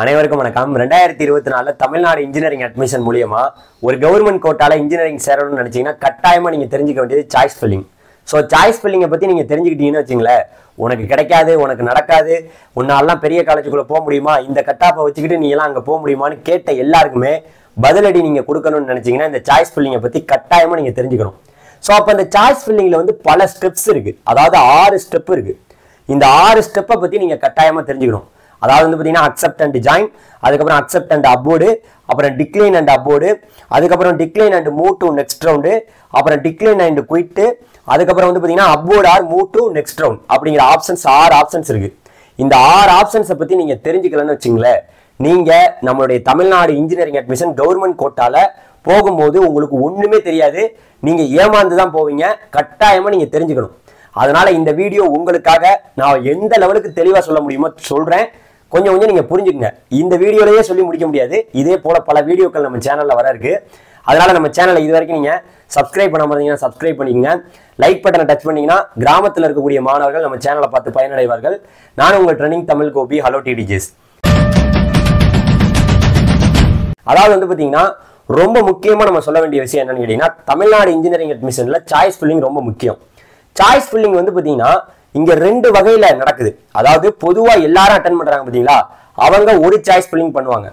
அனைவருக்கும் வணக்கம். 2024 Tamil Nadu engineering admission மூலியமா ஒரு கவர்மெண்ட் கோட்டால இன்ஜினியரிங் சேரணும்னு நினைச்சீங்கன்னா கட்டாயமா நீங்க தெரிஞ்சுக்க வேண்டியது சாய்ஸ் ஃபில்லிங். ஸோ சாய்ஸ் ஃபில்லிங்கை பத்தி நீங்க தெரிஞ்சுக்கிட்டீங்கன்னு வச்சுங்களேன், உனக்கு கிடைக்காது, உனக்கு நடக்காது, உன்னாலாம் பெரிய காலேஜுக்குள்ள போக முடியுமா, இந்த கட்டாப்பை வச்சுக்கிட்டு நீ எல்லாம் அங்க போக முடியுமான்னு கேட்ட எல்லாருக்குமே பதிலடி நீங்க கொடுக்கணும்னு நினைச்சீங்கன்னா இந்த சாய்ஸ் ஃபில்லிங்கை பத்தி கட்டாயமா நீங்க தெரிஞ்சுக்கணும். ஸோ அப்போ இந்த சாய்ஸ் ஃபில்லிங்ல வந்து பல ஸ்டெப்ஸ் இருக்கு, அதாவது 6 ஸ்டெப் இருக்கு. இந்த 6 ஸ்டெப்பை பத்தி நீங்க கட்டாயமா தெரிஞ்சுக்கணும். அதாவது வந்து பார்த்தீங்கன்னா அக்செப்ட் அண்ட் ஜாயின், அதுக்கப்புறம் அக்செப்ட் அண்ட் அப்வோர்டு, அப்புறம் டிக்ளைன் அண்ட் அப்வோர்டு, அதுக்கப்புறம் decline and move to next round, அப்புறம் டிக்ளைன் அண்ட் குயிட்டு, அதுக்கப்புறம் வந்து பார்த்தீங்கன்னா upward or move to next round அப்படிங்கிற ஆப்ஷன்ஸ் 6 ஆப்ஷன்ஸ் இருக்கு. இந்த 6 ஆப்ஷன்ஸை பத்தி நீங்க தெரிஞ்சுக்கலன்னு வச்சுங்களேன், நீங்க நம்மளுடைய தமிழ்நாடு இன்ஜினியரிங் அட்மிஷன் கவர்மெண்ட் கோட்டால போகும்போது உங்களுக்கு ஒண்ணுமே தெரியாது, நீங்க ஏமாந்து தான் போவீங்க. கட்டாயமா நீங்க தெரிஞ்சுக்கணும். அதனால இந்த வீடியோ உங்களுக்காக நான் எந்த லெவலுக்கு தெளிவா சொல்ல முடியுமோ சொல்றேன். கொஞ்சம் கொஞ்சம் நீங்க புரிஞ்சுக்கங்க. இந்த வீடியோலயே சொல்லி முடிக்க முடியாது, இதே போல பல வீடியோக்கள் நம்ம சேனல்ல வர இருக்கு. அதனால நம்ம சேனலை இது வரைக்கும் நீங்க சப்ஸ்கிரைப் பண்ண இருந்தீங்கன்னா சப்ஸ்கிரைப் பண்ணிக்கங்க. லைக் பட்டனை டச் பண்ணீங்கன்னா கிராமத்தில் இருக்கக்கூடிய மாணவர்கள் நம்ம சேனலை பார்த்து பயனடைவார்கள். நான் உங்கள் ட்ரெண்டிங் தமிழ் கோபி. ஹலோ டிடிஜிஸ். அதாவது வந்து பாத்தீங்கன்னா ரொம்ப முக்கியமா நம்ம சொல்ல வேண்டிய விஷயம் என்னன்னு கேட்டீங்கன்னா, தமிழ்நாடு இன்ஜினியரிங் அட்மிஷன்ல சாய்ஸ் ஃபில்லிங் ரொம்ப முக்கியம். சாய்ஸ் ஃபில்லிங் வந்து பாத்தீங்கன்னா இங்க 2 வகையில நடக்குது. அதாவது பொதுவா எல்லாரும் அட்டென்ட் பண்றாங்க பாத்தீங்களா, அவங்க ஒரு சாய்ஸ் ஃபில்லிங் பண்ணுவாங்க.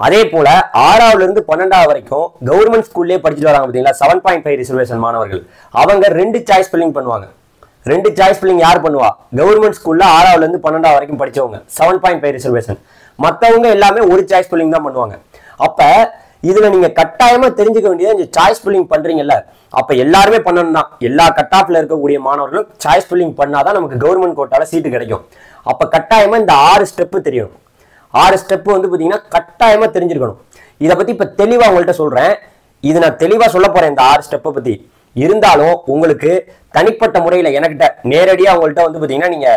அதே போல 6ஆவதுல இருந்து 12ஆவது வரைக்கும் கவர்மெண்ட் ஸ்கூல்லே படிச்சுட்டு வராங்க பாத்தீங்களா, 7.5 ரிசர்வேஷன் மாணவர்கள், அவங்க 2 சாய்ஸ் ஃபில்லிங் பண்ணுவாங்க. 2 சாய்ஸ் ஃபில்லிங் யார் பண்ணுவா? கவர்மெண்ட் ஸ்கூல்ல 6ஆவதுல இருந்து 12ஆவது வரைக்கும் படிச்சவங்க 7.5 ரிசர்வேஷன். மற்றவங்க எல்லாமே ஒரு சாய்ஸ் ஃபில்லிங் தான் பண்ணுவாங்க. அப்ப இதுல நீங்க கட்டாயமா தெரிஞ்சுக்க வேண்டியது, இந்த சாய்ஸ் ஃபில்லிங் பண்றீங்கல்ல, அப்ப எல்லாருமே பண்ணணும் தான். எல்லா கட்டாப்ல இருக்கக்கூடிய மாணவர்களும் சாய்ஸ் ஃபில்லிங் பண்ணாதான் நமக்கு கவர்மெண்ட் கோட்டால சீட்டு கிடைக்கும். அப்ப கட்டாயமா இந்த 6 ஸ்டெப் தெரியணும். 6 ஸ்டெப் வந்து பாத்தீங்கன்னா கட்டாயமா தெரிஞ்சிருக்கணும். இதை பத்தி இப்ப தெளிவா உங்கள்கிட்ட சொல்றேன். இது நான் தெளிவா சொல்ல போறேன் இந்த 6 ஸ்டெப்பை பத்தி. இருந்தாலும் உங்களுக்கு தனிப்பட்ட முறையில எனக்கிட்ட நேரடியா உங்கள்கிட்ட வந்து பாத்தீங்கன்னா நீங்க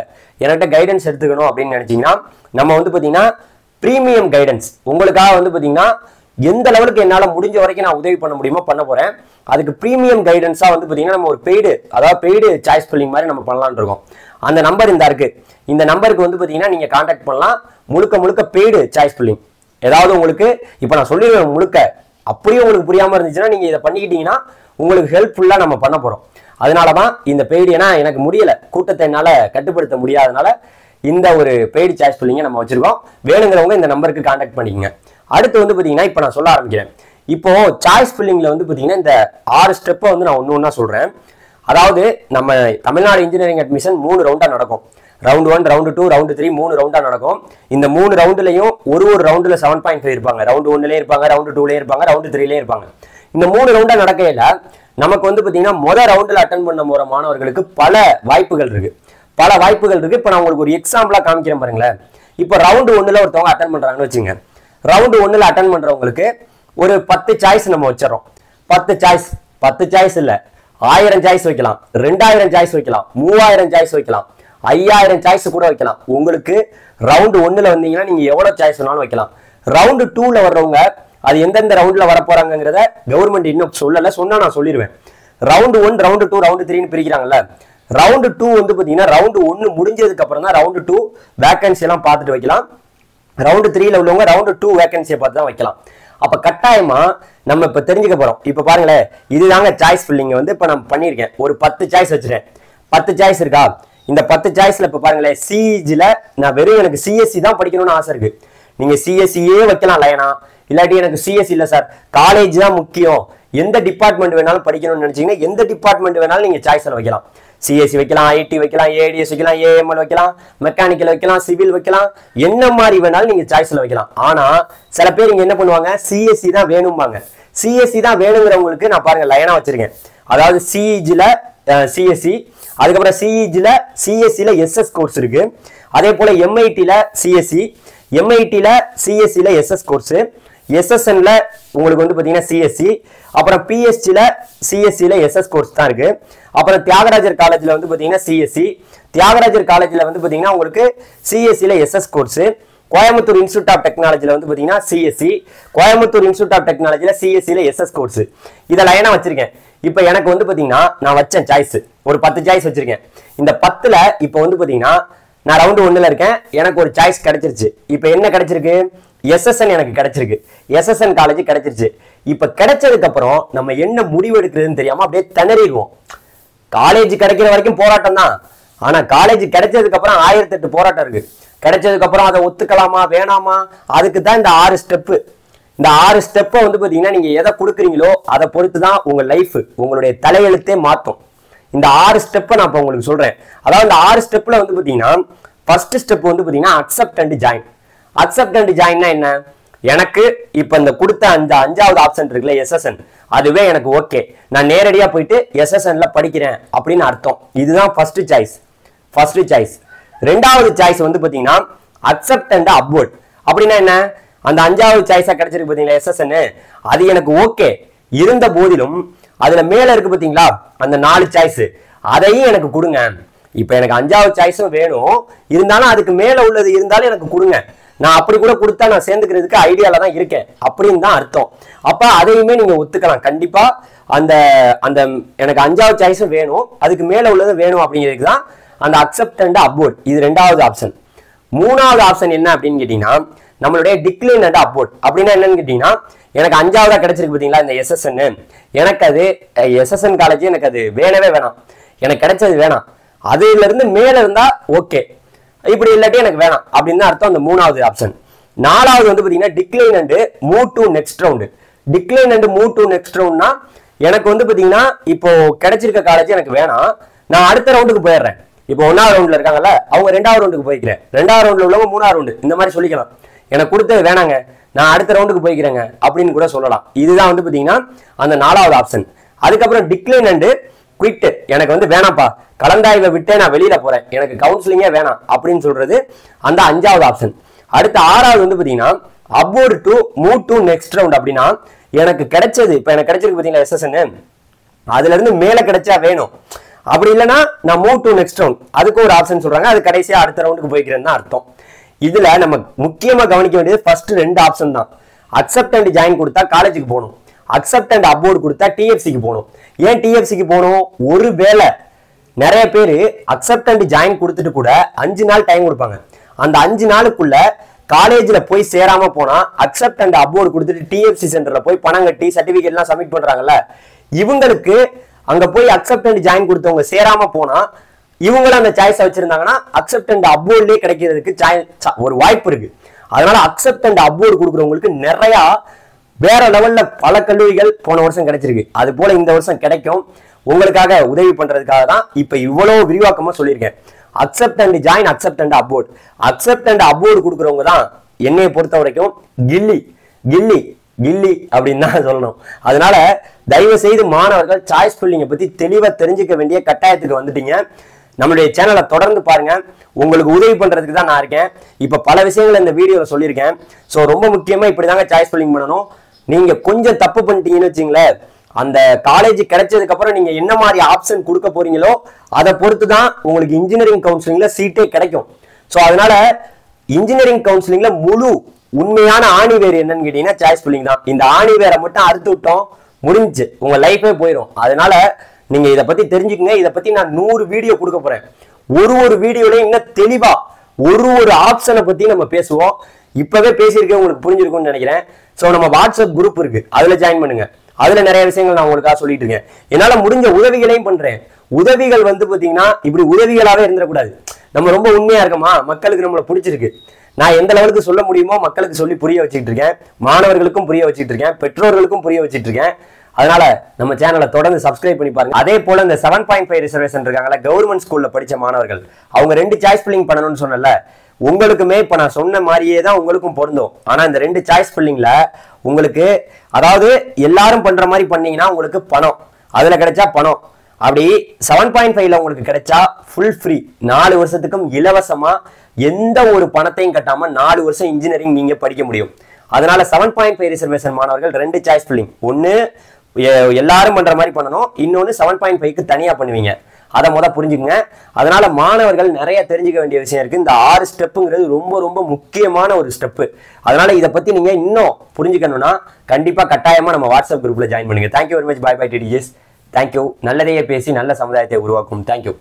எனக்கிட்ட கைடன்ஸ் எடுத்துக்கணும் அப்படின்னு நினைச்சீங்கன்னா, நம்ம வந்து பாத்தீங்கன்னா பிரீமியம் கைடன்ஸ் உங்களுக்காக வந்து பாத்தீங்கன்னா எந்த லெவலுக்கு என்னால முடிஞ்ச வரைக்கும் நான் உதவி பண்ண முடியுமோ பண்ண போறேன். அதுக்கு பிரீமியம் கைடன்ஸா வந்து பாத்தீங்கன்னா நம்ம ஒரு பெய்டு சாய்ஸ் ஃபில்லிங் மாதிரி நம்ம பண்ணலாம்னு இருக்கோம். அந்த நம்பர் இந்த இருக்கு. இந்த நம்பருக்கு வந்து பாத்தீங்கன்னா நீங்க கான்டாக்ட் பண்ணலாம். முழுக்க பெய்டு சாய்ஸ் ஃபில்லிங். ஏதாவது உங்களுக்கு இப்ப நான் சொல்லிடுவேன் முழுக்க, அப்படியே உங்களுக்கு புரியாம இருந்துச்சுன்னா நீங்க இதை பண்ணிக்கிட்டீங்கன்னா உங்களுக்கு ஹெல்ப்ஃபுல்லா நம்ம பண்ண போறோம். அதனாலதான் இந்த பெய்டு, ஏன்னா எனக்கு முடியல, கூட்டத்தை என்னால கட்டுப்படுத்த முடியாதனால இந்த ஒரு பெய்டு சாய்ஸ் ஃபில்லிங்கை நம்ம வச்சிருக்கோம். வேணுங்கிறவங்க இந்த நம்பருக்கு கான்டாக்ட் பண்ணிக்கங்க. அடுத்து வந்து பாத்தீங்கன்னா இப்ப நான் சொல்ல ஆரம்பிக்கிறேன். இப்போ சாய்ஸ் ஃபில்லிங்ல வந்து பாத்தீங்கன்னா இந்த 6 ஸ்டெப்பை வந்து நான் ஒண்ணா சொல்றேன். அதாவது நம்ம தமிழ்நாடு இன்ஜினியரிங் அட்மிஷன் 3 ரவுண்டா நடக்கும். ரவுண்ட் 1, ரவுண்ட் 2, ரவுண்ட் 3 3 ரவுண்டா நடக்கும். இந்த 3 ரவுண்ட்லயும் ஒரு ரவுண்டுல 7.5 இருப்பாங்க. ரவுண்ட் 1லயே இருப்பாங்க, ரவுண்ட் 2லயே இருப்பாங்க, ரவுண்ட் 3லயே இருப்பாங்க. இந்த 3 ரவுண்டா நடக்கையில நமக்கு வந்து பாத்தீங்கன்னா முதல் ரவுண்ட்ல அட்டன் பண்ண போற மாணவர்களுக்கு பல வாய்ப்புகள் இருக்கு. இப்ப நான் உங்களுக்கு ஒரு எக்ஸாம்பிளா காமிக்கிறேன் பாருங்களேன். இப்ப ரவுண்ட் 1ல ஒருத்தவங்க அட்டன் பண்றாங்கன்னு வச்சுங்க. ரவுண்ட் 1ல அட்டன் பண்றவங்களுக்கு ஒரு 10 சாய்ஸ் நம்ம வச்சிடறோம். 10 சாய்ஸ் இல்ல, 1000 சாய்ஸ் வைக்கலாம், 2000 சாய்ஸ் வைக்கலாம், 3000 சாய்ஸ் வைக்கலாம், 5000 சாய்ஸ் கூட வைக்கலாம். உங்களுக்கு ரவுண்ட் 1ல வந்தீங்கன்னா நீங்க எவ்வளவு சாய்ஸ் வேணாலும் வைக்கலாம். ரவுண்ட் 2ல வர்றவங்க அது எந்தெந்த ரவுண்ட்ல வர போறாங்கிறத கவர்மெண்ட் இன்னும் சொல்லல, சொன்னா நான் சொல்லிடுவேன். ரவுண்ட் 1, ரவுண்ட் 2, ரவுண்ட் 3ன்னு பிரிக்கிறாங்கல்ல. ரவுண்ட் 2 வந்து பாத்தீங்கன்னா ரவுண்ட் 1 முடிஞ்சதுக்கு அப்புறம் தான் ரவுண்ட் 2 வேகன்சி எல்லாம் பார்த்துட்டு வைக்கலாம். ரவுண்ட் 3ல உள்ளவங்க ரவுண்ட் 2 வேகன்சியை பார்த்து தான் வைக்கலாம். அப்ப கட்டாயமா நம்ம இப்ப தெரிஞ்சுக்க போறோம். இப்ப பாருங்களேன், இதுதாங்க சாய்ஸ் ஃபில்லிங் வந்து இப்ப நான் பண்ணிருக்கேன். ஒரு 10 சாய்ஸ் வச்சிருக்கேன். 10 சாய்ஸ் இருக்கா? இந்த 10 சாய்ஸ்ல இப்ப பாருங்களேன், சிஇஜில நான் வெறும் எனக்கு சிஎஸ்சி தான் படிக்கணும்னு ஆசை இருக்கு. நீங்க சிஎஸ்சியே வைக்கலாம் லைனா, இல்லாட்டி எனக்கு சிஎஸ்சி இல்ல சார், காலேஜ் தான் முக்கியம், எந்த டிபார்ட்மெண்ட் வேணாலும் படிக்கணும்னு நினைச்சீங்கன்னா எந்த டிபார்ட்மெண்ட் வேணாலும் நீங்க சாய்ஸ்ல வைக்கலாம். சிஎஸ்சி வைக்கலாம், ஐடி வைக்கலாம், ஏடிஎஸ் வைக்கலாம், ஏஎம்எல் வைக்கலாம், மெக்கானிக்கல் வைக்கலாம், சிவில் வைக்கலாம், என்ன மாதிரி வேணாலும் நீங்க சாய்ஸ்ல வைக்கலாம். ஆனா சில பேர் இங்க என்ன பண்ணுவாங்க, சிஎஸ்சி தான் வேணும்பாங்க. சிஎஸ்சி தான் வேணுங்கிறவங்களுக்கு நான் பாருங்க லைனா வச்சிருக்கேன். அதாவது சிஇஜில சிஎஸ்சி, அதுக்கப்புறம் சிஇஜில சிஎஸ்சில எஸ்எஸ் கோர்ஸ் இருக்கு. அதே போல எம்ஐடில சிஎஸ்சி, எம்ஐடில சிஎஸ்சில எஸ்எஸ் கோர்ஸ், எஸ்எஸ்என்ல உங்களுக்கு வந்து பாத்தீங்கன்னா சிஎஸ்சி, அப்புறம் பிஎஸ்சில சிஎஸ்சில எஸ்எஸ் கோர்ஸ் தான் இருக்கு. அப்புறம் தியாகராஜர் காலேஜ்ல வந்து பாத்தீங்கன்னா சிஎஸ்சி, தியாகராஜர் காலேஜ்ல வந்து பாத்தீங்கன்னா உங்களுக்கு சிஎஸ்சில SS course, Coimbatore institute of டெக்னாலஜில வந்து பாத்தீங்கன்னா சிஎஸ்சி, கோயம்புத்தூர் இன்ஸ்டியூட் ஆஃப் டெக்னாலஜில சிஎஸ்சில எஸ்எஸ் கோர்ஸ். இதை லைனா வச்சிருக்கேன். இப்ப எனக்கு வந்து பாத்தீங்கன்னா நான் வச்சேன் சாய்ஸ், ஒரு 10 சாய்ஸ் வச்சிருக்கேன். இந்த 10ல இப்ப வந்து பாத்தீங்கன்னா நான் ரவுண்டு 1ல இருக்கேன், எனக்கு ஒரு சாய்ஸ் கிடைச்சிருச்சு. இப்போ என்ன கிடைச்சிருக்கு? SSN எனக்கு கிடைச்சிருக்கு. SSN காலேஜ் கிடைச்சிருச்சு. இப்போ கிடைச்சதுக்கு அப்புறம் நம்ம என்ன முடிவு எடுக்கிறதுன்னு தெரியாம அப்படியே திணறிடுவோம். காலேஜ் கிடைக்கிற வரைக்கும் போராட்டம் தான். ஆனா காலேஜ் கிடைச்சதுக்கு அப்புறம் 1008 போராட்டம் இருக்கு. கிடைச்சதுக்கு அப்புறம் அதை ஒத்துக்கலாமா வேணாமா, அதுக்கு தான் இந்த 6 ஸ்டெப்பு. இந்த 6 ஸ்டெப்பை வந்து பாத்தீங்கன்னா நீங்க எதை கொடுக்குறீங்களோ அதை பொறுத்து தான் உங்க லைஃப், உங்களுடைய தலையெழுத்தே மாற்றும். இந்த 6 ஸ்டெப்பை நான் இப்போ உங்களுக்கு சொல்றேன். அதாவது இந்த 6 ஸ்டெப்ல வந்து பாத்தீங்கன்னா ஃபர்ஸ்ட் ஸ்டெப் வந்து பாத்தீங்கன்னா accept and join. Accept and ஜாயின்னா என்ன? எனக்கு இப்ப இந்த கொடுத்த அந்த 5வது ஆப்ஷன் இருக்குல்ல SSN, அதுவே எனக்கு ஓகே, நான் நேரடியா போயிட்டு SSNல படிக்கிறேன் அப்படின்னு அர்த்தம். இதுதான் ஃபர்ஸ்ட் சாய்ஸ். First choice. ரெண்டாவது சாய்ஸ் வந்து பாத்தீங்கன்னா அக்செப்ட் அண்ட் அப்வர்ட். அப்படின்னா என்ன? அந்த 5வது சாய்ஸா கிடைச்சிருக்கு பாத்தீங்களா SSN, அது எனக்கு ஓகே இருந்த போதிலும் அதுல மேல இருக்கு பாத்தீங்களா அந்த 4 சாய்ஸ், அதையும் எனக்கு கொடுங்க. இப்ப எனக்கு 5வது சாய்ஸும் வேணும், இருந்தாலும் அதுக்கு மேல உள்ளது இருந்தாலும் எனக்கு கொடுங்க. நான் அப்படி கூட கொடுத்தா நான் சேர்ந்துக்கிறதுக்கு ஐடியால தான் இருக்கேன் அப்படின்னு தான் அர்த்தம். அப்ப அதையுமே நீங்க ஒத்துக்கலாம் கண்டிப்பா. அந்த அந்த எனக்கு 5வது சாய்ஸும் வேணும், அதுக்கு மேல உள்ளது வேணும் அப்படிங்கிறதுக்கு தான் அந்த அக்செப்ட் அண்ட் அப்வர்ட். இது 2வது ஆப்ஷன். 3வது ஆப்ஷன் என்ன அப்படின்னு கேட்டீங்கன்னா நம்மளுடைய டிக்ளைன் அண்ட் அப்வர்ட். அப்படின்னா என்னன்னு கேட்டீங்கன்னா எனக்கு 5வதா கிடைச்சிருக்கு பாத்தீங்களா இந்த SSN, எனக்கு அது SSN காலேஜ் எனக்கு அது வேணவே வேணாம், எனக்கு கிடைச்சது வேணாம், அதுல இருந்து மேல இருந்தா ஓகே, இப்படி இல்லாட்டி எனக்கு வேணாம் அப்படின்னு அர்த்தம் அந்த 3வது ஆப்ஷன். 4வது வந்து பாத்தீங்கன்னா decline and move to next round. Decline and move to next ரவுண்ட்னா எனக்கு வந்து பாத்தீங்கன்னா இப்போ கிடைச்சிருக்க காலேஜ் எனக்கு வேணாம், நான் அடுத்த ரவுண்டுக்கு போயிடுறேன். இப்போ 1வது ரவுண்ட்ல இருக்காங்கல்ல, அவங்க 2வது ரவுண்டுக்கு போய்க்கிறேன், 2வது ரவுண்ட்ல உள்ளவங்க 3வது ரவுண்டு, இந்த மாதிரி சொல்லிக்கலாம். எனக்கு கொடுத்தது வேணாங்க, நான் அடுத்த ரவுண்டுக்கு போய்க்கிறேங்க அப்படின்னு கூட சொல்லலாம். இதுதான் வந்து பாத்தீங்கன்னா அந்த 4வது ஆப்ஷன். அதுக்கப்புறம் டிக்ளைன் அண்ட் குவிட், எனக்கு வந்து வேணாம்ப்பா, கலந்தாய்வை விட்டே நான் வெளியில போறேன், எனக்கு கவுன்சிலிங்கே வேணாம் அப்படின்னு சொல்றது அந்த 5வது ஆப்ஷன். அடுத்த 6வது வந்து பாத்தீங்கன்னா upward to move to next round. அப்படின்னா எனக்கு கிடைச்சது, இப்ப எனக்கு கிடைச்சிருக்கு பாத்தீங்களா SSN, அதுல இருந்து மேல கிடைச்சா வேணும், அப்படி இல்லைன்னா நான் மூவ் டு நெக்ஸ்ட் ரவுண்ட், அதுக்கு ஒரு ஆப்ஷன் சொல்றாங்க, அது கடைசியா அடுத்த ரவுண்டுக்கு போய்க்கிறேன்னு அர்த்தம். இதுல நம்ம முக்கியமா கவனிக்க வேண்டியது ஃபர்ஸ்ட் 2 ஆப்ஷன் தான். அக்செப்ட் அண்ட் ஜாயின் கொடுத்தா காலேஜுக்கு போகணும், அக்செப்ட் அண்ட் அப்வர்ட் கொடுத்தா TFCக்கு போகணும். ஏன் TFCக்கு போகணும்? ஒருவேளை நிறைய பேர் அக்செப்ட் அண்ட் ஜாயின் கொடுத்துட்டு கூட 5 நாள் டைம் கொடுப்பாங்க. அந்த 5 நாளுக்குள்ள காலேஜ்ல போய் சேராம போனா அக்செப்ட் அண்ட் அப்வர்ட் கொடுத்துட்டு TFC சென்டர்ல போய் பணம் கட்டி சர்டிபிகேட் எல்லாம் சப்மிட் பண்றாங்கல்ல, இவங்களுக்கு அங்க போய் அக்செப்ட் அண்ட் ஜாயின் கொடுத்தவங்க சேராம போனா இவங்களும் அந்த சாய்ஸை வச்சிருந்தாங்கன்னா அக்செப்ட் அண்ட் அப்வர்ட்லயே கிடைக்கிறதுக்கு ஒரு வாய்ப்பு இருக்கு. அதனால அக்செப்ட் அண்ட் அப்வர்ட் கொடுக்குறவங்களுக்கு நிறைய வேற லெவல்ல பல கல்லூரிகள் போன வருஷம் கிடைச்சிருக்கு, அது போல இந்த வருஷம் கிடைக்கும். உங்களுக்காக உதவி பண்றதுக்காக தான் இப்ப இவ்வளவு விரிவாக்கமா சொல்லியிருக்கேன். Accept and join, accept and upward. Accept and upward கொடுக்குறவங்க தான் என்னைய பொறுத்த வரைக்கும் கில்லி கில்லி கில்லி அப்படின்னு தான் சொல்லணும். அதனால தயவு செய்து மாணவர்கள் சாய்ஸ் ஃபில்லிங்கை பத்தி தெளிவா தெரிஞ்சுக்க வேண்டிய கட்டாயத்துக்கு வந்துட்டீங்க. நம்மளுடைய சேனலை தொடர்ந்து பாருங்க, உங்களுக்கு உதவி பண்றதுக்கு தான் நான் இருக்கேன். இப்ப பல விஷயங்களை இந்த வீடியோல சொல்லியிருக்கேன். ஸோ ரொம்ப முக்கியமா இப்படிதாங்க சாய்ஸ் ஃபில்லிங் பண்ணணும். நீங்க கொஞ்சம் தப்பு பண்ணிட்டீங்கன்னு வச்சுங்களேன், அந்த காலேஜ் கிடைச்சதுக்கு அப்புறம் நீங்க என்ன மாதிரி ஆப்ஷன் கொடுக்க போறீங்களோ அதை பொறுத்து தான் உங்களுக்கு இன்ஜினியரிங் கவுன்சிலிங்ல சீட்டே கிடைக்கும். ஸோ அதனால இன்ஜினியரிங் கவுன்சிலிங்ல முழு உண்மையான ஆணிவேர் என்னன்னு கேட்டீங்கன்னா சாய்ஸ் ஃபில்லிங் தான். இந்த ஆணிவேரை மட்டும் அறுத்து விட்டோம், முடிஞ்சு உங்க லைஃபே போயிடும். அதனால நீங்க இதை பத்தி தெரிஞ்சுக்கங்க. இதை பத்தி நான் 100 வீடியோ கொடுக்க போறேன். ஒரு வீடியோலயும் இன்னும் தெளிவா ஒரு ஆப்ஷனை பத்தி நம்ம பேசுவோம். இப்பவே பேசியிருக்கேன், உங்களுக்கு புரிஞ்சிருக்கும்னு நினைக்கிறேன். ஸோ நம்ம வாட்ஸ்அப் குரூப் இருக்கு, அதுல ஜாயின் பண்ணுங்க. அதுல நிறைய விஷயங்கள் நான் உங்களுக்காக சொல்லிட்டு இருக்கேன். என்னால முடிஞ்ச உதவிகளையும் பண்றேன். உதவிகள் வந்து பாத்தீங்கன்னா இப்படி உதவிகளாவே இருந்துடக்கூடாது. நம்ம ரொம்ப உண்மையா இருக்கோமா, மக்களுக்கு நம்மளை பிடிச்சிருக்கு, நான் எந்த லெவலுக்கு சொல்ல முடியுமோ மக்களுக்கு சொல்லி புரிய வச்சுட்டு இருக்கேன், மாணவர்களுக்கும் புரிய வச்சுட்டு இருக்கேன், பெற்றோர்களுக்கும் புரிய வச்சுட்டு இருக்கேன். அதனால நம்ம சேனலை தொடர்ந்து சப்ஸ்கிரைப் பண்ணி பாருங்க. அதே போல இந்த 7.5 ரிசர்வேஷன் இருக்காங்கல்ல, கவர்மெண்ட் ஸ்கூல்ல படிச்ச மாணவர்கள், அவங்க 2 சாய்ஸ் ஃபில்லிங் பண்ணணும்னு சொன்னல, உங்களுக்குமே இப்ப நான் சொன்ன மாதிரியே தான் உங்களுக்கும் பொருந்தும். ஆனா இந்த 2 சாய்ஸ் ஃபில்லிங்ல உங்களுக்கு, அதாவது எல்லாரும் பண்ற மாதிரி பண்ணீங்கன்னா உங்களுக்கு பணம், அதுல கிடைச்சா பணம். அப்படி 7.5ல உங்களுக்கு கிடைச்சா ஃபுல் ஃப்ரீ, 4 வருஷத்துக்கும் இலவசமா எந்த ஒரு பணத்தையும் கட்டாம 4 வருஷம் இன்ஜினியரிங் நீங்க படிக்க முடியும். அதனால 7.5 ரிசர்வேஷன் மாணவர்கள் 2 சாய்ஸ் ஃபில்லிங், ஒன்னு எல்லாரும் பண்ற மாதிரி பண்ணணும், இன்னொன்னு 7.5க்கு தனியா பண்ணுவீங்க. அதை புரிஞ்சுக்குங்க. அதனால மாணவர்கள் நிறைய தெரிஞ்சுக்க வேண்டிய விஷயம் இருக்கு. இந்த 6 ஸ்டெப்புங்கிறது ரொம்ப ரொம்ப முக்கியமான ஒரு ஸ்டெப்பு. அதனால இதை பத்தி நீங்க இன்னும் புரிஞ்சுக்கணும்னா கண்டிப்பா கட்டாயமா நம்ம வாட்ஸ்அப் குரூப்ல ஜாயின் பண்ணுங்க. Thank you very much. Bye bye TDS. Thank you. நல்லதையே பேசி நல்ல சமுதாயத்தை உருவாக்கும். தேங்க்யூ.